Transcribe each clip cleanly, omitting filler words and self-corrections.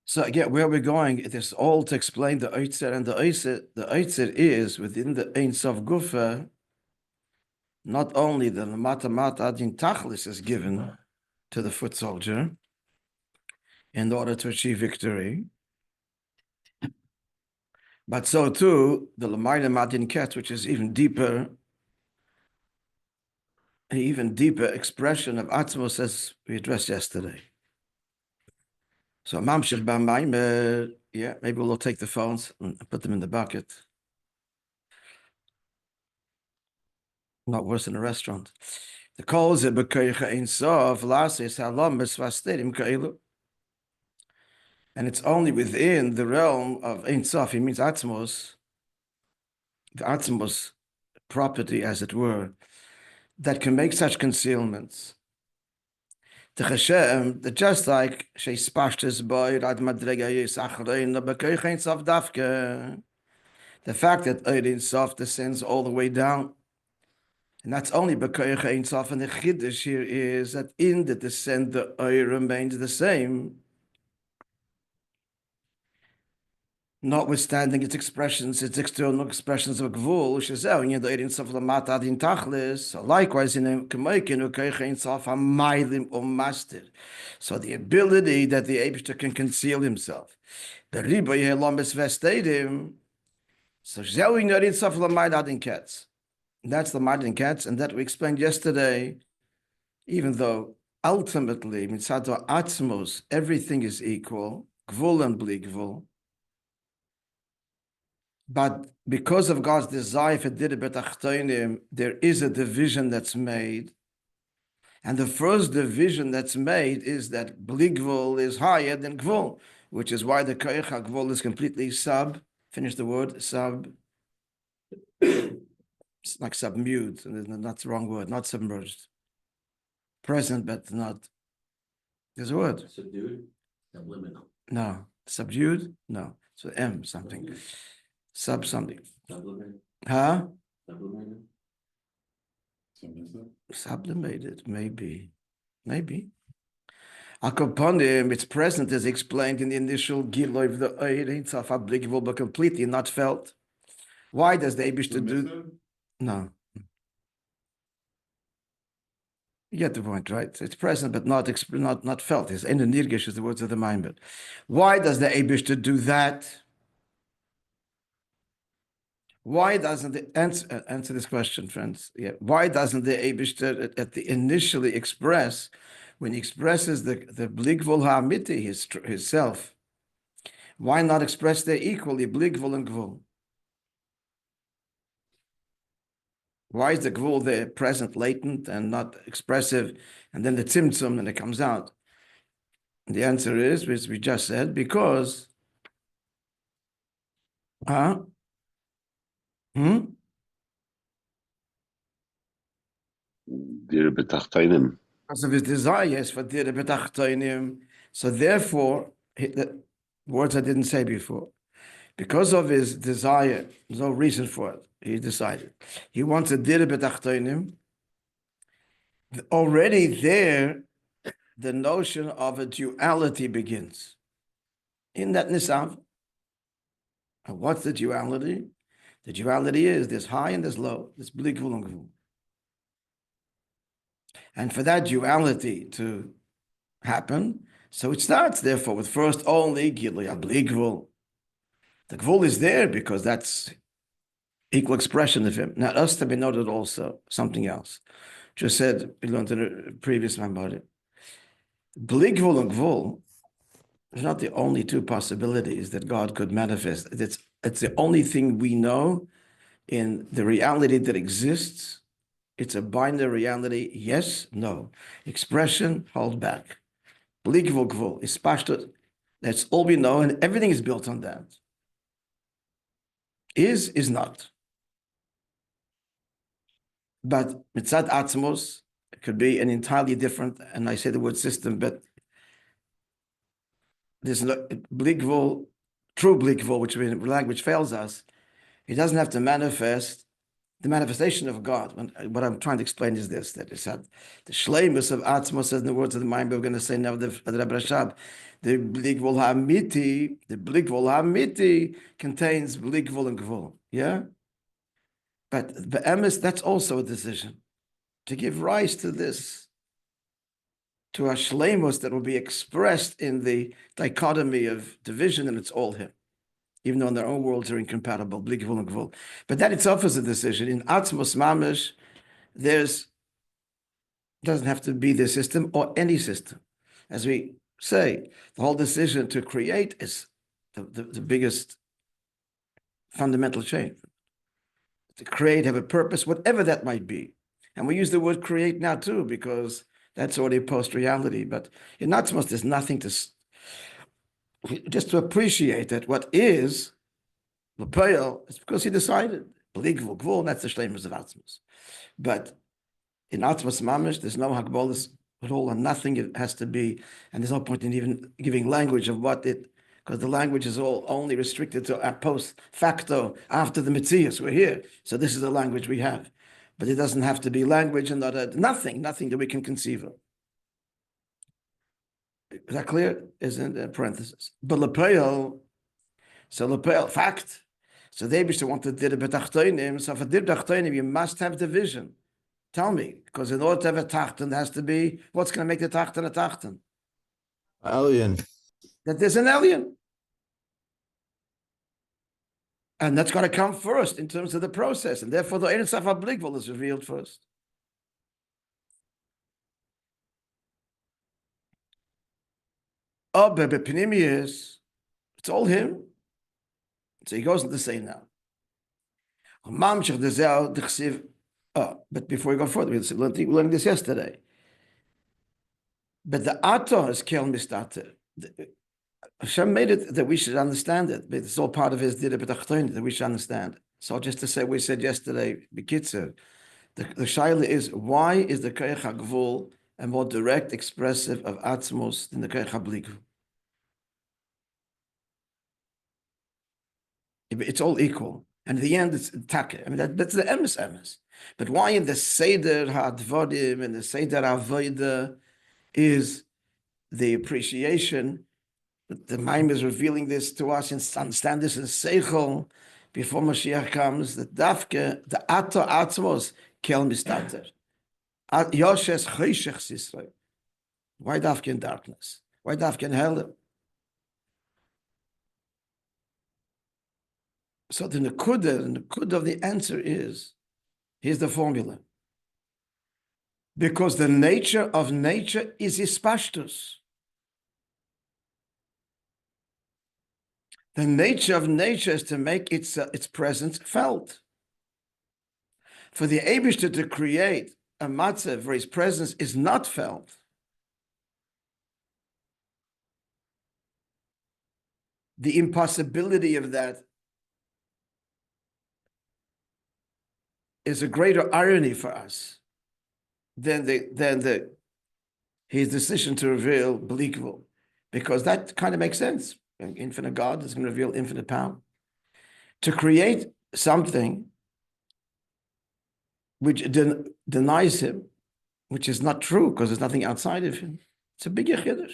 So again, where we're going, it is all to explain the Oitzer, and the Oitzer is within the Ein Sof Gufa. Not only the Mata Adin Tachlis is given to the foot soldier in order to achieve victory, but so too the Lamayla Madin Ket, which is even deeper, an even deeper expression of Atzmos as we addressed yesterday. So Mamshech B'Maimer, yeah, maybe we'll take the phones and put them in the bucket. Not worse than a restaurant. The calls it b'koycha ein sof lasis halom b'svasterim kailu. And it's only within the realm of Ein Sof, it means Atzmos, the Atzmos property, as it were, that can make such concealments. That just like she's pashtas boy rad madrega yis achrein b'koycha ein sof dafke, the fact that Ein Sof descends all the way down, and that's only b'koycha ein sof, and the chiddush here is that in the descent the oil remains the same, notwithstanding its expressions, its external expressions of gvul, shezel in the Ein Sof lamata adin tachlis. Likewise, in a kemoikin u'koycha ein sof hamaylim master. So the ability that the Eibishter can conceal himself, the riboy helom besvestedim. So shezel in the Ein Sof lamata adin ketz. That's the Madin Cats, and that we explained yesterday, even though ultimately, Mitzato Atzmos, everything is equal, Gvul and Bli Gvul. But because of God's desire for Diribet Achtoinim, there is a division that's made. And the first division that's made is that Bli Gvul is higher than Gvul, which is why the Koycha Gvul is completely finish the word, it's like submute, and that's the wrong word, not submerged. Present, but not. There's a word. Subdued? Subliminal. No. Subdued? No. So M something. Sub something. Sublimated? Huh? Sublimated? Sublimated, maybe. Maybe. Akoponim, its present is explained in the initial Giloy of the Ein Sof applicable, but completely not felt. Why does the Eibishter do? No. You get the point, right? It's present, but not felt. It's in the nirgish, is the words of the mind. But why does the Eibishter do that? Why doesn't the answer this question, friends? Yeah. Why doesn't the Eibishter at the initially express, when he expresses the bligvul ha'amiti, his self, why not express there equally bligvul and gvul? Why is the gvul there present, latent, and not expressive, and then the tzimtzum, and it comes out? And the answer is, which we just said, because because of his desires for dir betachtoinim. So therefore, the words I didn't say before, because of his desire, there's no reason for it. He decided he wants a dir betachtoinim. Already there, the notion of a duality begins. In that nisav, and what's the duality? The duality is there's high and there's low. There's bli gvul and gvul. And for that duality to happen, so it starts, therefore, with first only Gilui Bli Gvul. The Gvul is there because that's equal expression of him. Now, us to be noted also, something else. Just said, we learned in a previous Maamri. Bli Gvul and Gvul is not the only two possibilities that God could manifest. It's the only thing we know in the reality that exists. It's a binary reality, yes, no. Expression, hold back. Bli gvul gvul is pashto. That's all we know, and everything is built on that. Is not. But mitzad atzmos, it could be an entirely different, and I say the word system, but there's no bli gvul, true bli gvul, which fails us. It doesn't have to manifest the manifestation of God. What I'm trying to explain is this: that it's the shleimus of Atzmos, says in the words of the mind. We're going to say now the Rabbi Rashab, the bligvul hamiti contains bligvul and gvul. Yeah, but the emes, that's also a decision to give rise to this, to a shleimus that will be expressed in the dichotomy of division, and it's all him. Even though in their own worlds are incompatible, bli gvul and gvul. But that itself is a decision. In Atzmos Mamish, doesn't have to be the system or any system. As we say, the whole decision to create is the biggest fundamental change. To create, have a purpose, whatever that might be. And we use the word create now too, because that's already post-reality. But in Atzmos, there's nothing to... Just to appreciate that what is L'Poel, it's because he decided. Bli gvul gvul, that's the shleimus of Atzmos. But in Atzmos Mamish, there's no hagbolas at all, and nothing it has to be, and there's no point in even giving language of what it, because the language is all only restricted to a post facto after the Metzias. We're here, so this is the language we have. But it doesn't have to be language and nothing that we can conceive of. Is that clear? Is in parenthesis. But L'Poel, so L'Poel, fact. So they used to want to do the betachtonim. So for dir betachtonim, you must have division. Tell me, because in order to have a tachten, there has to be, what's going to make the tachten a tachten? Alien. That there's an alien. And that's going to come first in terms of the process. And therefore, the Ein Sof HaBligvul is revealed first. Oh, but Bepinimius, it's all him. So he goes on to say now. But before we go further, we learned this yesterday. But the Ato is Kel Mistater. Hashem made it that we should understand it. But it's all part of his Dira B'tachtoin that we should understand. So just to say, we said yesterday, B'kitzer, the Shaila is, why is the Koyach HaGvul a more direct expressive of Atzmos than the Koyach HaBligvul? It's all equal. And in the end, it's taka. I mean, that's the emes. But why in the Seder HaDvodim and the Seder HaVodah is the appreciation that the Maim is revealing this to us and understand this in Seichel before Mashiach comes, that Dafke, the Ato Atzmos, Kel Mistater. Yoshes Choshech Sisrei. Why Dafke in darkness? Why Dafke in hell? So the Nakuda of the answer is, here's the formula. Because the nature of nature is Hispashtus. The nature of nature is to make its presence felt. For the Eibishter to create a matzav where his presence is not felt, the impossibility of that is a greater irony for us than his decision to reveal Blikvul, because that kind of makes sense. An infinite God is going to reveal infinite power. To create something which denies him, which is not true because there's nothing outside of him, it's a big chiddush.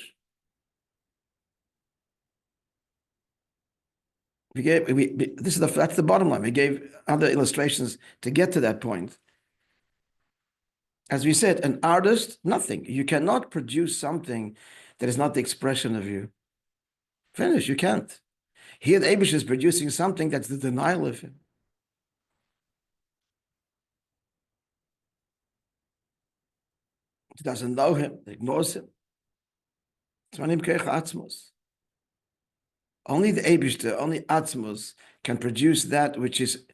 That's the bottom line. We gave other illustrations to get to that point. As we said, an artist, nothing. You cannot produce something that is not the expression of you. Finish, you can't. Here the Eibush is producing something that's the denial of him. He doesn't know him, ignores him. Only the Eibishter, only Atzmos can produce that which is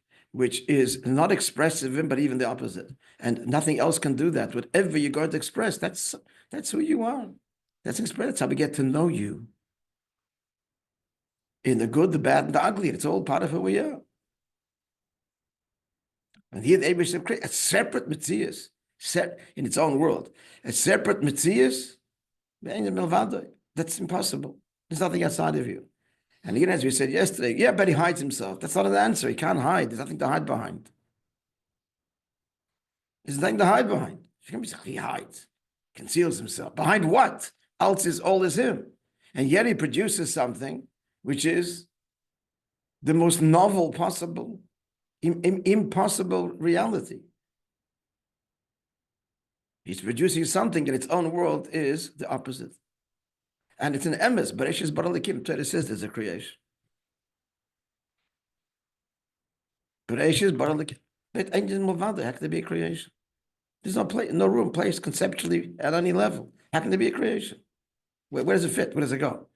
not expressive of him, but even the opposite. And nothing else can do that. Whatever you're going to express, that's who you are. That's how we get to know you. In the good, the bad, and the ugly. It's all part of who we are. And here the Eibishter creates a separate Metzias, set in its own world. A separate Metzias, that's impossible. There's nothing outside of you. And again, as we said yesterday, yeah, but he hides himself. That's not an answer. He can't hide. There's nothing to hide behind. There's nothing to hide behind. He hides, conceals himself. Behind what? Else is all is him. And yet he produces something which is the most novel possible, impossible reality. He's producing something in its own world is the opposite. And it's an emes, Bereshis bara Elokim. Torah says there's a creation. Bereshis bara Elokim. But angel Movada, how can there be a creation? There's no place, no room, place conceptually at any level. How can there be a creation? Where does it fit? Where does it go?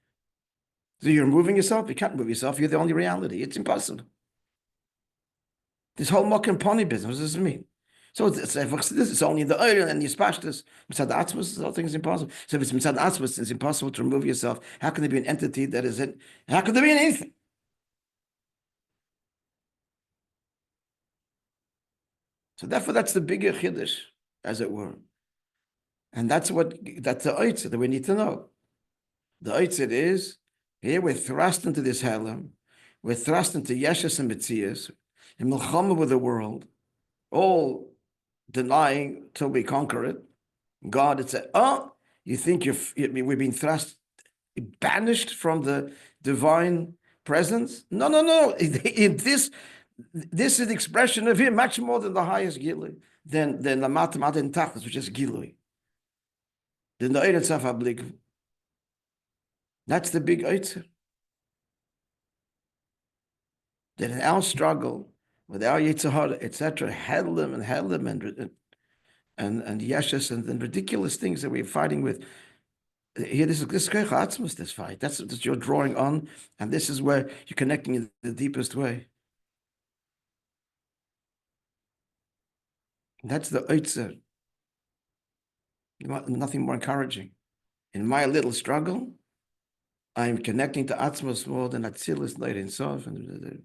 So you're moving yourself? You can't move yourself. You're the only reality. It's impossible. This whole mock and pony business, what does it mean? So it's only in the oil and the spashtas. Mitzad Atzmus, the whole thing is impossible. So if it's Mitzad Atzmus, it's impossible to remove yourself. How can there be an entity that is it? How can there be anything? So therefore, that's the bigger chiddush, as it were. And that's the oitzah that we need to know. The oitzah is, here we're thrust into this helam, we're thrust into yeshus and mitzias, in milchama with the world, all denying till we conquer it. God, it's you think we've been thrust, banished from the divine presence? No. In this is the expression of him, much more than the highest gilui, than the matamata and tachlis, which is gilui. Than the Eretz Afablik. That's the big Eitzer. That in our struggle with our Yitzhahara, etc., Helim and Yeshus and ridiculous things that we're fighting with. Here, this Atzmus, this fight. That's what you're drawing on, and this is where you're connecting in the deepest way. That's the Eitzer. Nothing more encouraging. In my little struggle, I'm connecting to Atzmos more than Atzilus, Leid and Sof. And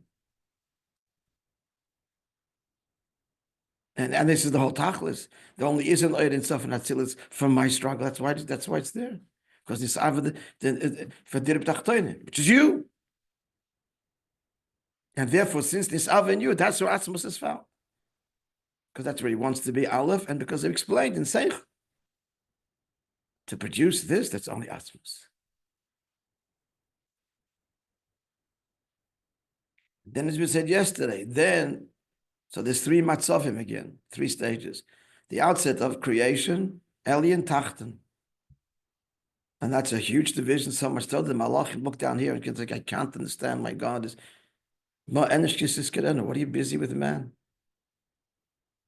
this is the whole Tachlis. There only isn't Leid and Sof and Atzilus from my struggle. That's why it's there. Because this for Dirib Tachtoine, which is you. And therefore, since this Ava in you, that's where Atzmos is found. Because that's where he wants to be Aleph, and because they explained in Seich. To produce this, that's only Atzmos. Then, as we said yesterday, so there's three matzavim again, three stages. The outset of creation, Elyon Tachten. And that's a huge division, so much so that the Malachim look down here and get like, I can't understand, my God is. What are you busy with, man?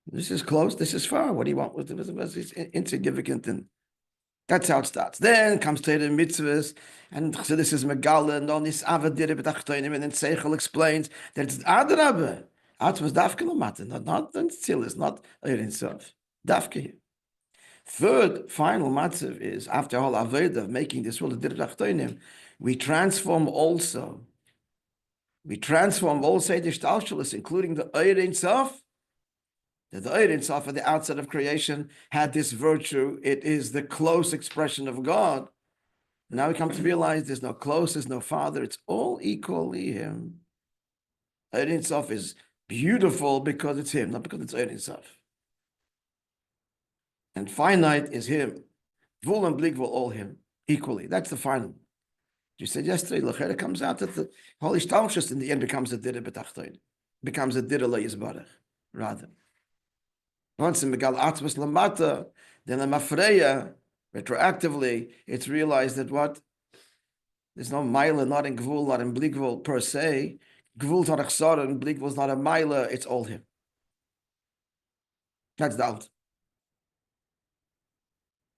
This is close, this is far. What do you want with it? It's insignificant and that's how it starts. Then comes Torah and mitzvahs, and this is Megala, and all this Avadir b'tachtoinim, and then Seichel explains that it's Adrabah. Atzmos dafke lamata, not Tzilis, not Ein Sof. Dafke. Third, final matzav is, after all Aved of making this world Adir b'tachtoinim, we transform also the Shtalshalis, including the Ein Sof. That the Ein Sof at the outset of creation had this virtue. It is the close expression of God. And now we come to realize there's no close, there's no father. It's all equally him. Ein Sof is beautiful because it's him, not because it's Ein Sof. And finite is him. Vul and Bligvul, all him, equally. That's the final. You said yesterday, Lachera comes out that the Holy Shtalshus in the end becomes a Dira B'tachtoin, becomes a Dira Le'yizbarach, rather. Once in Megal Atzmos Lamata, then in Mafreya, retroactively, it's realized that what? There's no Maila, not in Gvul, not in Bligvul per se. Gvul's not a Chsara, and Bligvul's not a Maila, it's all him. That's the out.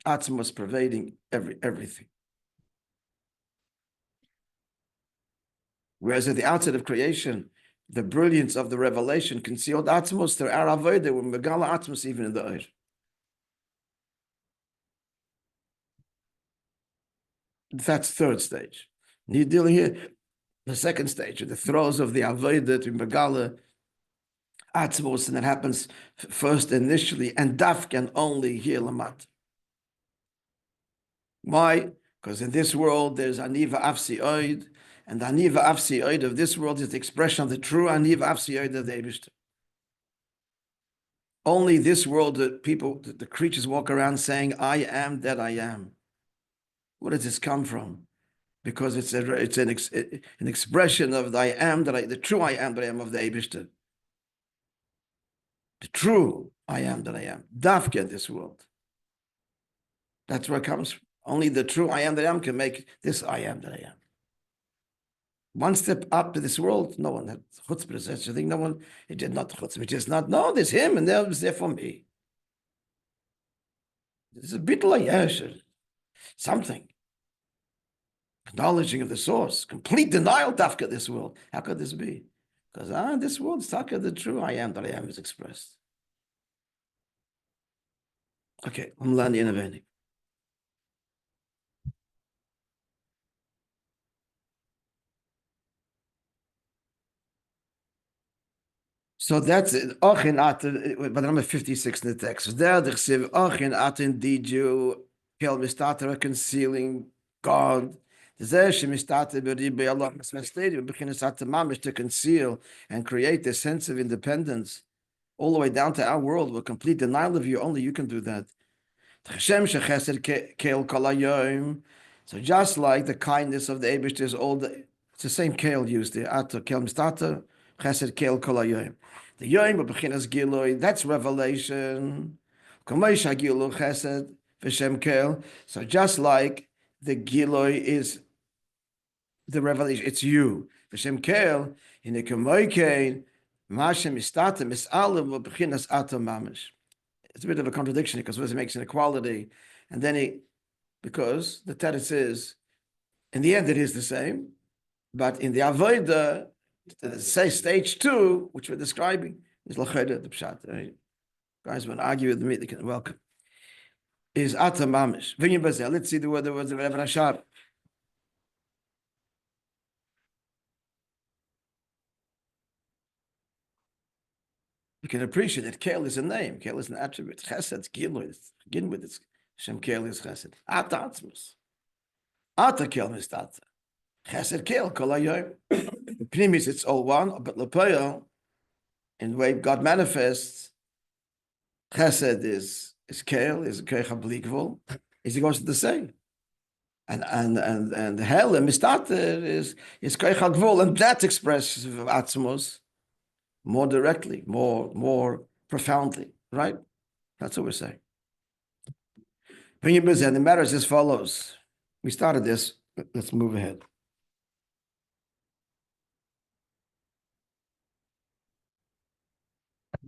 Atzmos pervading everything. Whereas at the outset of creation, the brilliance of the revelation concealed Atzmos, there are Avodah, with Megala Atzmos even in the Eir. That's third stage. And you're dealing here, the second stage, the throes of the Avodah to Megala Atzmos, and that happens first initially, and Dafk and only here Lamat. Why? Because in this world, there's Aniva Afsi Oid, and the Aniva Afsi Oid of this world is the expression of the true Aniva Afsi Oid of the Eibishter. only this world that people, the creatures walk around saying, I am that I am. Where does this come from? Because it's an expression of the I am that the true I am that I am of the Eibishter. The true I am that I am. Dafke in this world. That's where it comes from. Only the true I am that I am can make this I am that I am. One step up to this world, no one had chutzpah, such a thing. No one, it did not chutzpah. It just not, no, there's him and there was there for me. There's a bit like something. Acknowledging of the source, complete denial dafka this world. How could this be? Because this world is taka the true I am that I am is expressed. Okay, I'm learning innovating. So that's it. Ochin atin, but number 56 in the text. There the chsiv ochin atin did you kill mistater concealing God. To conceal and create a sense of independence all the way down to our world with complete denial of you. Only you can do that. So just like the kindness of the Eibishter is all the, it's the same kale used there. The yoim b'chinas giloi, that's revelation. So just like the giloi is the revelation, it's you. V'shem kel, in the kemoikein, mashem istata misalim v'b'chinas atom mamish. It's a bit of a contradiction because he makes an equality, and then because the teretz is, in the end it is the same, but in the avodah, say stage 2, which we're describing, is l'chayda the pshat. Right? Guys, want to argue with me, they can welcome. Is atom mamish. Let's see the words of Rebbe Rashab. You can appreciate that Kel is a name. Kel is an attribute. Chesed, Gilui, begin with it. Shem Kel is Chesed. Ata Atzmus. Ata Kel Mistata. Chesed Kel, Kol HaYom. Pnimis, it's all one, but Lepoyo, in the way God manifests, Chesed is Kel, is Kecha Blikvul, is he goes to the same. And Hel and Mistata is Kecha Gvul, and that expresses of Atzmus more directly, more profoundly, right? That's what we're saying. And the matter is as follows. We started this. Let's move ahead.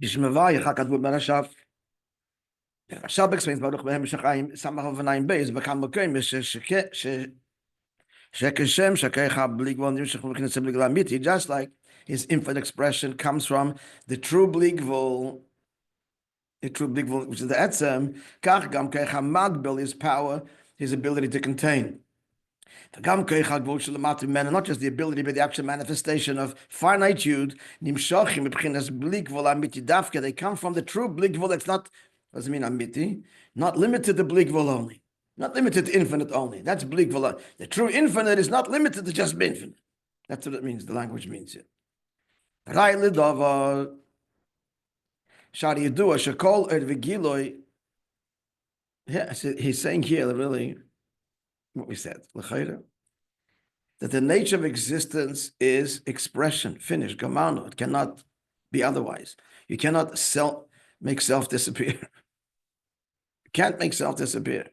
Rashab explains Baruch Behem Shachayim Samach of Nine Beis Bakam Bakim Shekeshem Shakecha Bligvon Nimshach Mechinus Bliglamiti, just like his infinite expression comes from the true bligvul, which is the etzem. Kach gam kecha magbel, his power, his ability to contain. Gam kecha gvul shelamat men, not just the ability, but the actual manifestation of finitude. Nimshachim b'chinas bligvul amiti dafke. They come from the true bligvul. That's not, doesn't mean amiti, not limited to bligvul only, not limited to infinite only. That's bligvul. The true infinite is not limited to just infinite. That's what it means. The language means it. Right lidava shari yedua shekol v'giloi. Yeah, he's saying here really what we said, that the nature of existence is expression, finish, gamano. It cannot be otherwise. You cannot make self disappear. You can't make self disappear.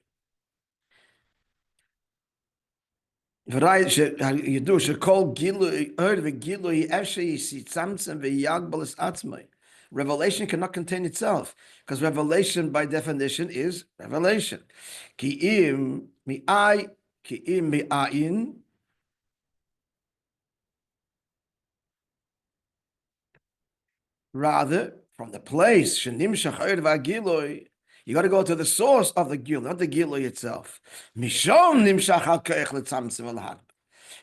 Revelation cannot contain itself, because revelation by definition is revelation. Rather, from the place, you got to go to the source of the Gilui, not the Gilui itself.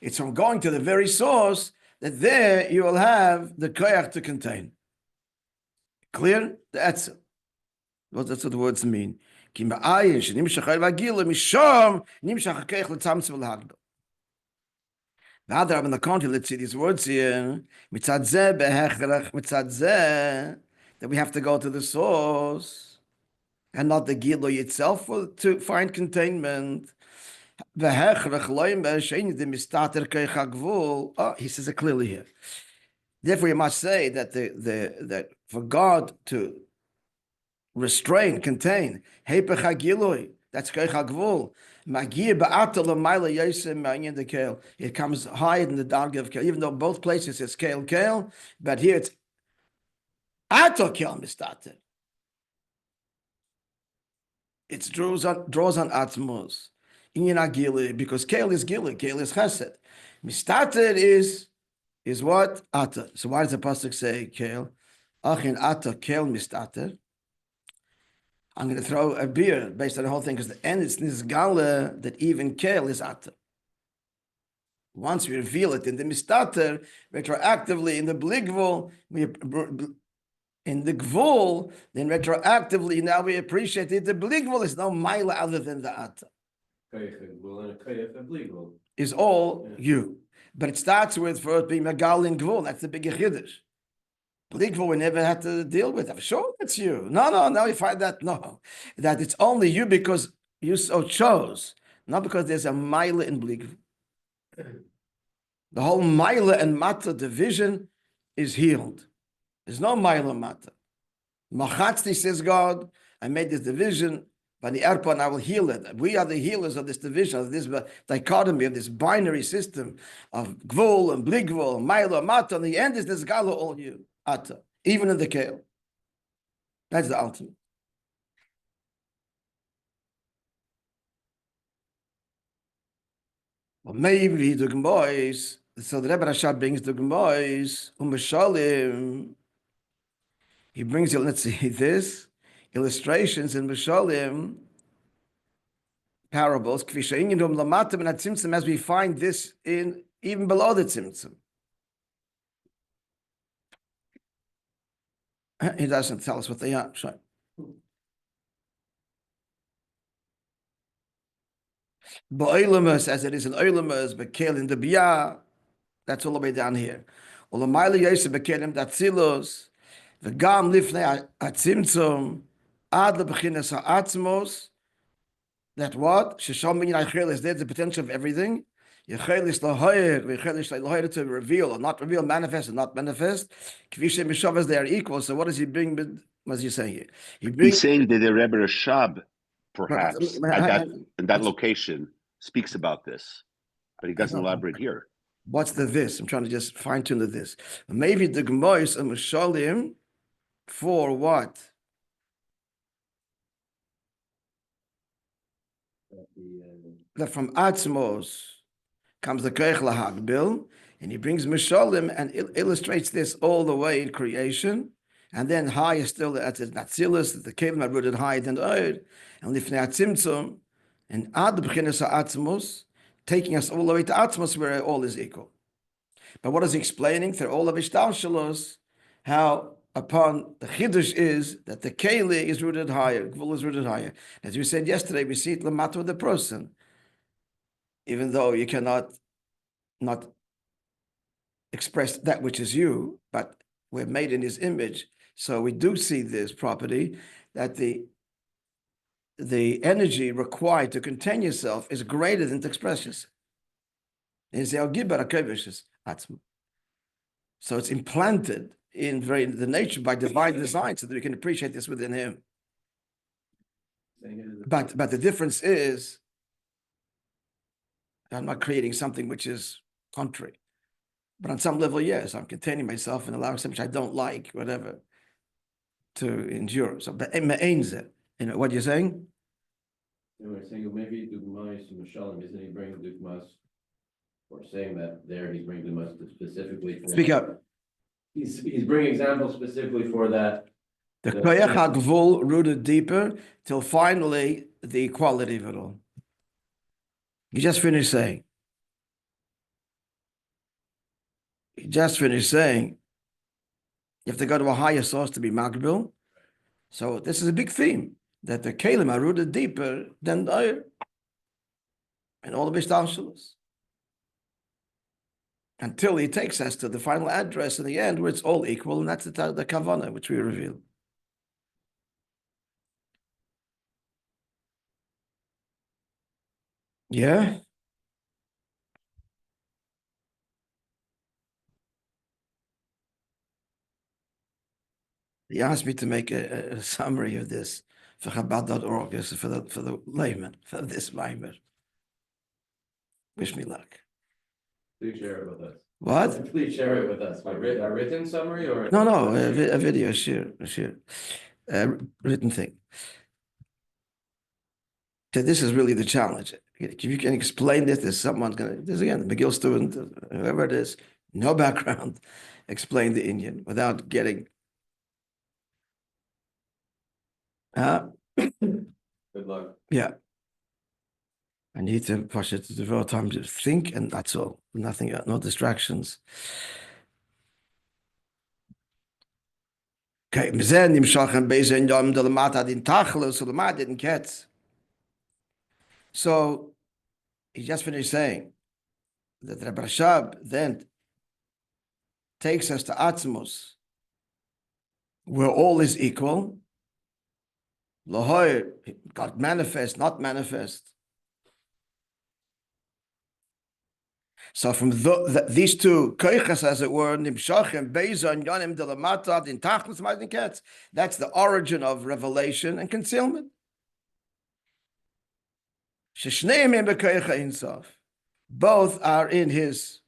It's from going to the very source that there you will have the koyach to contain. Clear? That's what the words mean. In the context, let's see these words here. that we have to go to the source and not the Gilui itself to find containment. He says it clearly here. Therefore, you must say that that for God to restrain, contain, that's Keich HaGvul. It comes higher than the darga of Kel, even though both places it's Kel, but here it's Ato Kel Mistater. It draws on Atmos. Inyan Gili, because Kel is Gili, Kel is Chesed. Mistater is what? Ata. So why does the pasuk say Kel? Achin Ata Kel Mistater. I'm going to throw a beer based on the whole thing because the end is Nizgala that even Kel is Ata. Once we reveal it in the Mistater, retroactively in the Bligvul, in the Gvul, then retroactively now we appreciate it. The Bligvul is no Maila other than the Ata. Is all you. But it starts with first being Megal in Gvul. That's the big Chiddush. Bligvul we never had to deal with. I'm sure it's you. No, now we find that that it's only you because you so chose, not because there's a Maila in Bligvul. The whole Maila and Mata division is healed. There's no Maila Mata. Machatzti, says God, I made this division, by the Erpa, and I will heal it. We are the healers of this division, of this dichotomy, of this binary system of Gvul and Bligvul, and Maila, Mata, and the end is this Gala, all you, Ata, even in the Kale. That's the ultimate. Well, maybe the Gembois, so the Rebbe Rashab brings the Gembois, Umashalim. He brings you, let's see, this illustrations in Mashalim, parables, as we find this in even below the Tzimtzum. He doesn't tell us what they are. Sure. Ba'olamas, as it is in Olamas, Bekel in the Biyah, that's all the way down here. Olamayla Yosef Bekelim Datzilos, the Gam Lifnei Atzimtzum, Ad Lebechinas Ha'atzmos, that what? Shesham Min Yachel is there's the potential of everything. Yachel is Lahoyer, Yachel is Lahoyer to reveal or not reveal, manifest or not manifest. Kvishem Mishavas, they are equal. So what does he bring? What's he saying here? He's saying that the Rebbe Rashab, perhaps, at that location, speaks about this, but he doesn't elaborate here. What's the this? I'm trying to just fine tune the this. Maybe the Gemois and Mishalim for what? That from Atzmos comes the Keich LaHagbil, and he brings Mishalim and illustrates this all the way in creation. And then higher still at the Natzilus, the Kelim are rooted higher than the Eid, and Lifnei Atzimtzum, and Ad B'chinas Atzmos, taking us all the way to Atzmos where all is equal. But what is he explaining? Through all of Ishtalshalos, how upon the Chiddush is that the Keli is rooted higher, Gvul is rooted higher. As we said yesterday, we see it Lamata with the person. Even though you cannot not express that which is you, but we're made in his image. So we do see this property that the energy required to contain yourself is greater than to express yourself. So it's implanted in the nature by divine design so that we can appreciate this within him. But the difference is I'm not creating something which is contrary. But on some level, yes, I'm containing myself and allowing something which I don't like, whatever, to endure. So, but what you're saying? We're saying maybe Dugmas and Mishalim, isn't he bringing Dugmas? Or saying that there he's bringing Dugmas specifically for. Speak up. He's bringing examples specifically for that. The Koyach HaGvul rooted deeper till finally the equality of it all. You just finished saying. You have to go to a higher source to be Magbil. So this is a big theme, that the Kalim are rooted deeper than the Eir. And all the Bishtarshalas. until he takes us to the final address in the end where it's all equal, and that's the kavanah which we reveal. Yeah. He asked me to make a summary of this for Chabad.org, for the layman, for this Maimer. Wish me luck. Please share it with us. What? Please share it with us. A written summary or? No, a video, sure. Written thing. So this is really the challenge. If you can explain this, there's again, the McGill student, whoever it is, no background, explain the Indian without getting. Good luck. Yeah. I need to push it to devote time to think, and that's all. Nothing, no distractions. Okay, so he just finished saying that Rabbi Rashab then takes us to Atzmos, where all is equal. Lahoy, God manifest, not manifest. So from these two koiches, as it were, nimshachim beizon yonim delamata din tachlis ma'adin ketz. That's the origin of revelation and concealment. Sheshneim im bekoicha insof. Both are in his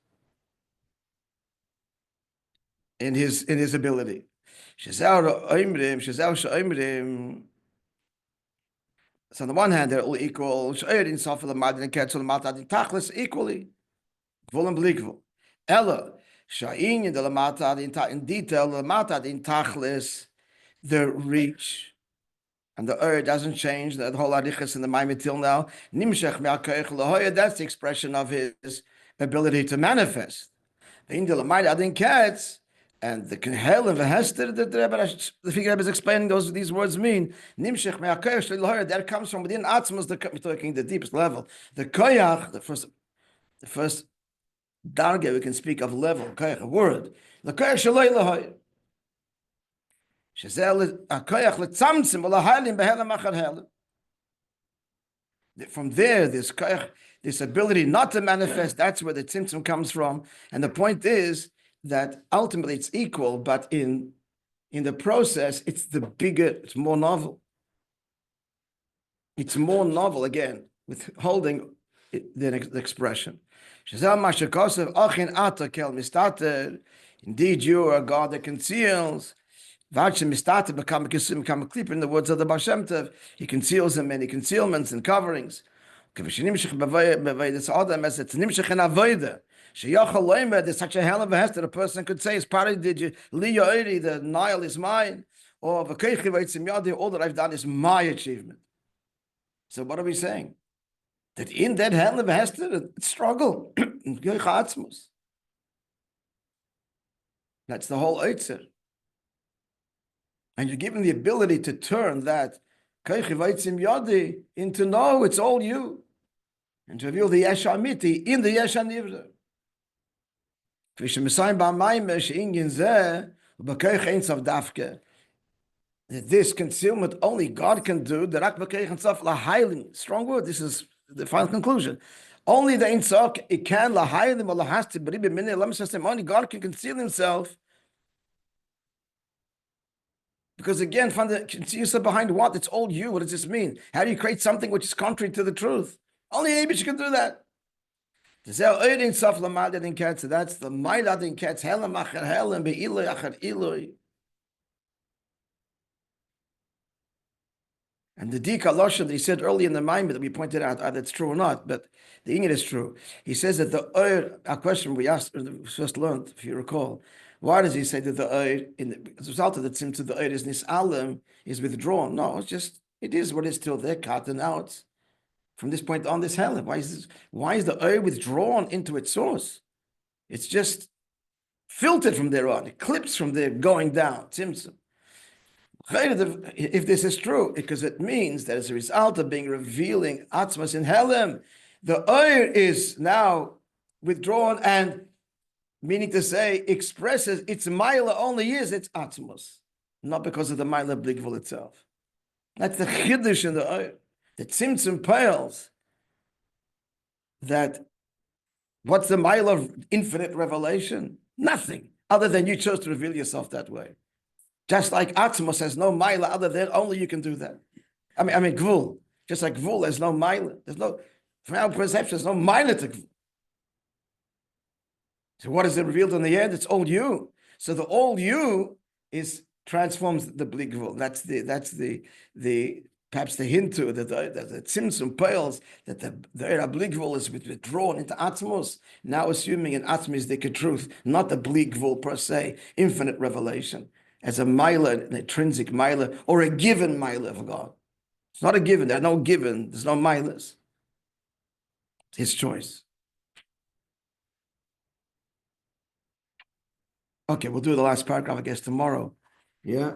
ability. Shezau she'oimrim. So on the one hand, they're all equal. She'oir insof l'madin ketz l'mata din tachlis equally. Ella, in detail, in tachlis, the reach and the doesn't change. The whole arichas in the Maimon till now. That's the expression of his ability to manifest. And the Hel and the Hester that the figure is explaining these words mean. That comes from within Atzmos, talking the deepest level. The koyach, the first darga, we can speak of level, a word. From there, this ability not to manifest, that's where the tzimtzum comes from. And the point is that ultimately it's equal, but in the process, it's it's more novel. It's more novel, again, with holding the expression. Indeed, you are a God that conceals. Become a clip in the words of the Baal Shem Tov. He conceals in many concealments and coverings. There's such a hell of a hest that a person could say, the Nile is mine, or all that I've done is my achievement. So what are we saying? That in that hell of a hester, struggle. That's the whole Eitzer. And you're given the ability to turn that into no, it's all you. And to reveal the Yesh Amiti in the Yesh Anivra. This concealment only God can do. Strong word. This is the final conclusion. Only the Ein Sof, it can only God can conceal himself. Because again, find the conceal yourself behind what? It's all you. What does this mean? How do you create something which is contrary to the truth? Only Abish can do that. That's the Mailad in Ketz, Helam Achar Helam, Be'iloi Achar Iloi. And the Dika Losha that he said earlier in the Maimon that we pointed out, either it's true or not, but the English is true. He says that the our question we asked, first learned, if you recall, why does he say that the as a result of the tzimtzum, the is nisalim, is withdrawn? No, it is what is still there, cut and out. From this point on, this hell. Why is the withdrawn into its source? It's just filtered from there on, it clips from there going down. Tzimtzum. If this is true, because it means that as a result of being revealing Atzmas in Helem, the Oir is now withdrawn and meaning to say, expresses its Maila only is its Atmos, not because of the Maila Bligvul itself. That's the Chiddush in the Oyer. The Tzimtzum Pales that what's the Maila of infinite revelation? Nothing, other than you chose to reveal yourself that way. Just like Atmos has no Maila other than only you can do that. I mean, Gvul. Just like Gvul, there's no Maila. There's no, from our perception, there's no Maila to Gvul. So what is it revealed in the end? It's all you. So the all you is transforms the Bli Gvul. That's the perhaps the hint to that the Tzimtzum Pales that the Bli Gvul is withdrawn into Atmos. Now assuming in Atmos is the truth, not the Bli Gvul per se, infinite revelation as a Maila, an intrinsic Maila, or a given Maila of God. It's not a given. There's no given. There's no Mailas. It's his choice. Okay, we'll do the last paragraph, I guess, tomorrow. Yeah.